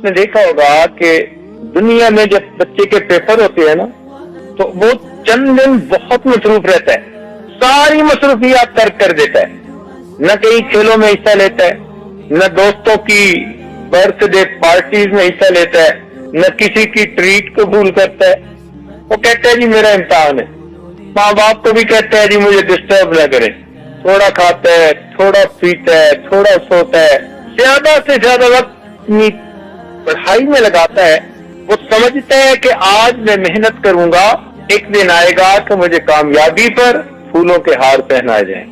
نے دیکھا ہوگا کہ دنیا میں جب بچے کے پیپر ہوتے ہیں نا تو وہ چند دن بہت مصروف رہتا ہے، ساری مصروفیات ترک کر دیتا ہے، نہ کہیں کھیلوں میں حصہ لیتا ہے، نہ دوستوں کی برتھ ڈے پارٹیز میں حصہ لیتا ہے، نہ کسی کی ٹریٹ قبول کرتا ہے۔ وہ کہتا ہے جی میرا امتحان ہے، ماں باپ کو بھی کہتا ہے جی مجھے ڈسٹرب نہ کریں، تھوڑا کھاتا ہے، تھوڑا پیتا ہے، تھوڑا سوتا ہے، زیادہ سے زیادہ وقت اپنی پڑھائی میں لگاتا ہے۔ وہ سمجھتا ہے کہ آج میں محنت کروں گا، ایک دن آئے گا کہ مجھے کامیابی پر پھولوں کے ہار پہنائے جائیں۔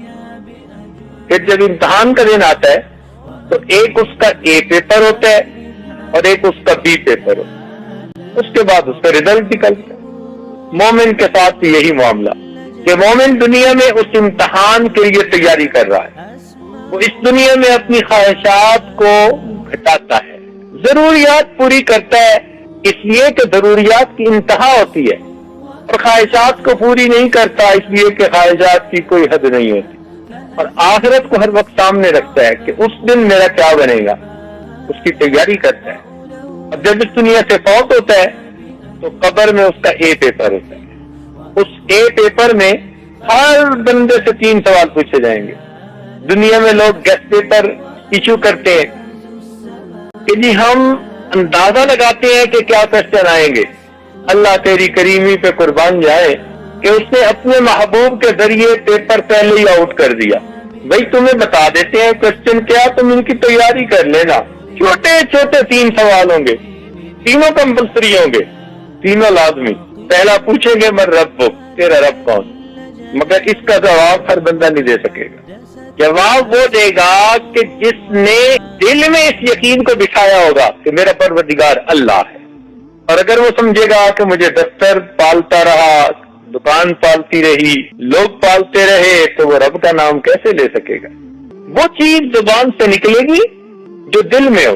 پھر جب امتحان کا دن آتا ہے تو ایک اس کا اے پیپر ہوتا ہے اور ایک اس کا بی پیپر ہوتا ہے، اس کے بعد اس کا رزلٹ نکلتا ہے۔ مومن کے ساتھ یہی معاملہ کہ مومن دنیا میں اس امتحان کے لیے تیاری کر رہا ہے، وہ اس دنیا میں اپنی خواہشات کو گھٹاتا ہے، ضروریات پوری کرتا ہے، اس لیے کہ ضروریات کی انتہا ہوتی ہے، اور خواہشات کو پوری نہیں کرتا اس لیے کہ خواہشات کی کوئی حد نہیں ہوتی، اور آخرت کو ہر وقت سامنے رکھتا ہے کہ اس دن میرا کیا بنے گا، اس کی تیاری کرتا ہے۔ اور جب اس دنیا سے فوت ہوتا ہے تو قبر میں اس کا اے پیپر ہوتا ہے، اس اے پیپر میں ہر بندے سے 3 سوال پوچھے جائیں گے۔ دنیا میں لوگ گیسٹ پیپر ایشو کرتے ہیں کہ جی ہم اندازہ لگاتے ہیں کہ کیا کوسچن آئیں گے، اللہ تیری کریمی پہ قربان جائے کہ اس نے اپنے محبوب کے ذریعے پیپر پہلے ہی آؤٹ کر دیا۔ بھائی تمہیں بتا دیتے ہیں کوسچن کیا، تم ان کی تیاری کر لینا، چھوٹے چھوٹے 3 سوال ہوں گے، تینوں کمپلسری ہوں گے، تینوں لازمی۔ پہلا پوچھیں گے من ربک، تیرا رب کون، مگر اس کا جواب ہر بندہ نہیں دے سکے گا۔ جواب وہ دے گا کہ جس نے دل میں اس یقین کو بٹھایا ہوگا کہ میرا پروردگار اللہ ہے، اور اگر وہ سمجھے گا کہ مجھے دفتر پالتا رہا، دکان پالتی رہی، لوگ پالتے رہے، تو وہ رب کا نام کیسے لے سکے گا؟ وہ چیز زبان سے نکلے گی جو دل میں ہو۔